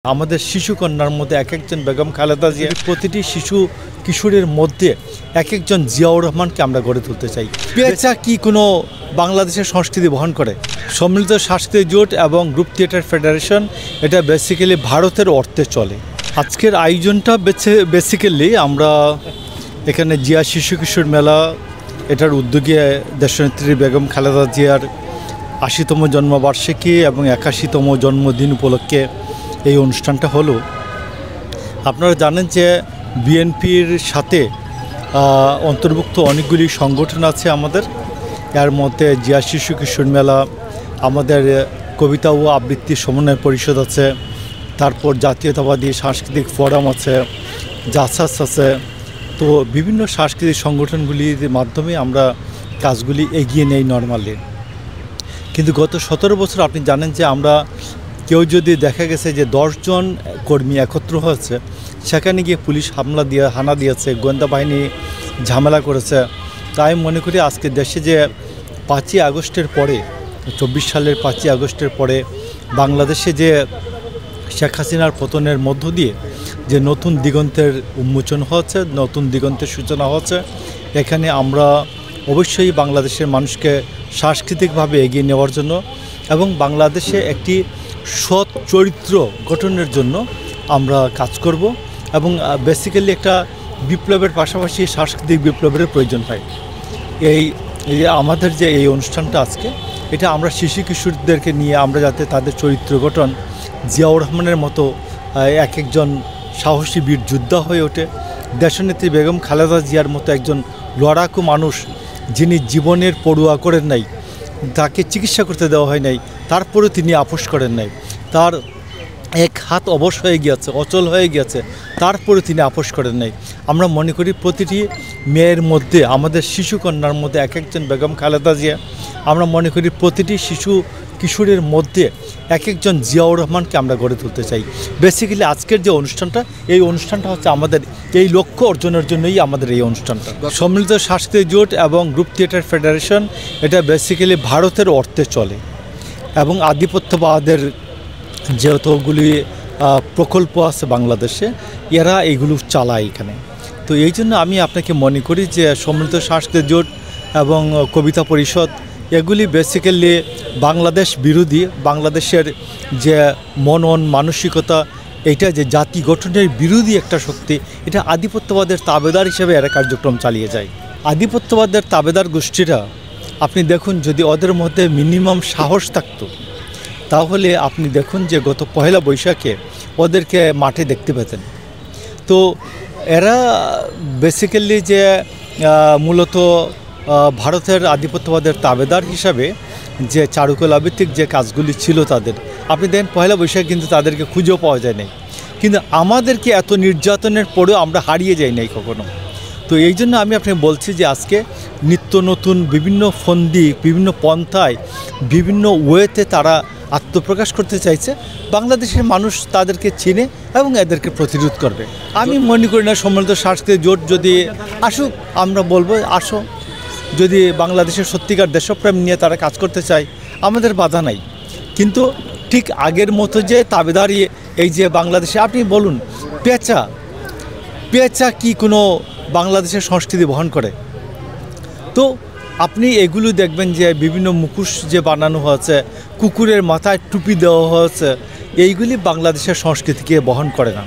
আমাদের শিশু কন্যার মধ্যে এক একজন বেগম খালেদা জিয়া, প্রতিটি শিশু কিশোরের মধ্যে এক একজন জিয়াউর রহমানকে আমরা গড়ে তুলতে চাই। পেঁচা কি কোনো বাংলাদেশের সংস্কৃতি বহন করে? সম্মিলিত সাংস্কৃতিক জোট এবং গ্রুপ থিয়েটার ফেডারেশন, এটা বেসিক্যালি ভারতের অর্থে চলে। আজকের আয়োজনটা বেসিক্যালি আমরা এখানে জিয়া শিশু কিশোর মেলা, এটার উদ্যোগে দেশনেত্রী বেগম খালেদা জিয়ার ৮০তম জন্মবার্ষিকী এবং ৮১তম জন্মদিন উপলক্ষে এই অনুষ্ঠানটা হলো। আপনারা জানেন যে বিএনপির সাথে অন্তর্ভুক্ত অনেকগুলি সংগঠন আছে আমাদের। এর মধ্যে জিয়া শিশু কিশোর মেলা, আমাদের কবিতা ও আবৃত্তি সমন্বয় পরিষদ আছে, তারপর জাতীয়তাবাদী সাংস্কৃতিক ফোরাম আছে, জাসাস আছে। তো বিভিন্ন সাংস্কৃতিক সংগঠনগুলির মাধ্যমে আমরা কাজগুলি এগিয়ে নেই নর্মালি। কিন্তু গত ১৭ বছর আপনি জানেন যে আমরা কেউ যদি দেখা গেছে যে ১০ জন কর্মী একত্র হয়েছে, সেখানে গিয়ে পুলিশ হানা দিয়েছে, গোয়েন্দা বাহিনী ঝামেলা করেছে। তাই মনে করি আজকে দেশে যে ৫ই আগস্টের পরে, ২৪ সালের ৫ই আগস্টের পরে বাংলাদেশে যে শেখ হাসিনার পতনের মধ্য দিয়ে যে নতুন দিগন্তের উন্মোচন হচ্ছে, নতুন দিগন্তের সূচনা হচ্ছে, এখানে আমরা অবশ্যই বাংলাদেশের মানুষকে সাংস্কৃতিকভাবে এগিয়ে নেওয়ার জন্য এবং বাংলাদেশে একটি সৎ চরিত্র গঠনের জন্য আমরা কাজ করব। এবং বেসিক্যালি একটা বিপ্লবের পাশাপাশি সাংস্কৃতিক বিপ্লবের প্রয়োজন হয়। এই আমাদের যে এই অনুষ্ঠানটা আজকে, এটা আমরা শিশু কিশোরদেরকে নিয়ে আমরা যাতে তাদের চরিত্র গঠন জিয়াউর রহমানের মতো এক একজন সাহসী বীর যোদ্ধা হয়ে ওঠে, দেশনেত্রী বেগম খালেদা জিয়ার মতো একজন লড়াকু মানুষ, যিনি জীবনের পড়ুয়া করেন নাই, তাকে চিকিৎসা করতে দেওয়া হয় নাই, তারপরেও তিনি আপোষ করেন নাই, তার এক হাত অবশ হয়ে গিয়েছে, অচল হয়ে গিয়েছে, তারপরে তিনি আপোষ করেন নাই। আমরা মনে করি প্রতিটি মেয়ের মধ্যে, আমাদের শিশু কন্যার মধ্যে এক একজন বেগম খালেদা জিয়া, আমরা মনে করি প্রতিটি শিশু কিশোরের মধ্যে এক একজন জিয়াউর রহমানকে আমরা গড়ে তুলতে চাই। বেসিক্যালি আজকের যে অনুষ্ঠানটা, এই অনুষ্ঠানটা হচ্ছে আমাদের এই লক্ষ্য অর্জনের জন্যই আমাদের এই অনুষ্ঠানটা। সম্মিলিত সাংস্কৃতিক জোট এবং গ্রুপ থিয়েটার ফেডারেশন, এটা বেসিক্যালি ভারতের অর্থে চলে এবং আধিপত্যবাদের যেহেতুগুলি প্রকল্প আছে বাংলাদেশে, এরা এইগুলো চালায় এখানে। তো এই জন্য আমি আপনাকে মনে করি যে সম্মিলিত সাংস্কৃতিক জোট এবং কবিতা পরিষদ, এগুলি বেসিক্যালি বাংলাদেশ বিরোধী, বাংলাদেশের যে মনন মানসিকতা, এটা যে জাতি গঠনের বিরোধী একটা শক্তি, এটা আধিপত্যবাদের তাবেদার হিসেবে এরা কার্যক্রম চালিয়ে যায়। আধিপত্যবাদের তাবেদার গোষ্ঠীরা, আপনি দেখুন, যদি ওদের মধ্যে মিনিমাম সাহস থাকতো, তাহলে আপনি দেখুন যে গত পহেলা বৈশাখে ওদেরকে মাঠে দেখতে পেতেন। তো এরা বেসিক্যালি যে মূলত ভারতের আধিপত্যবাদের তাবেদার হিসাবে যে চারুকলাভিত্তিক যে কাজগুলি ছিল তাদের, আপনি দেখেন পহেলা বৈশাখ কিন্তু তাদেরকে খুঁজেও পাওয়া যায় নাই, কিন্তু আমাদেরকে এত নির্যাতনের পরেও আমরা হারিয়ে যাই নাই কখনো। তো এই জন্য আমি আপনাকে বলছি যে আজকে নিত্য নতুন বিভিন্ন ফন্দি, বিভিন্ন পন্থায়, বিভিন্ন ওয়েতে তারা আত্মপ্রকাশ করতে চাইছে। বাংলাদেশের মানুষ তাদেরকে চিনে এবং এদেরকে প্রতিরোধ করবে। আমি মনে করি না সম্মিলিত সাংস্কৃতিক জোট যদি আসুক, আমরা বলবো আসো। যদি বাংলাদেশের সত্যিকার দেশপ্রেম নিয়ে তারা কাজ করতে চায়, আমাদের বাধা নাই। কিন্তু ঠিক আগের মতো যে তাবেদারি, এই যে বাংলাদেশে আপনি বলুন, পেঁচা কি কোনো বাংলাদেশের সংস্কৃতি বহন করে? তো আপনি এগুলো দেখবেন যে বিভিন্ন মুখোশ যে বানানো হয়েছে, কুকুরের মাথায় টুপি দেওয়া হয়েছে, এইগুলি বাংলাদেশের সংস্কৃতিকে বহন করে না।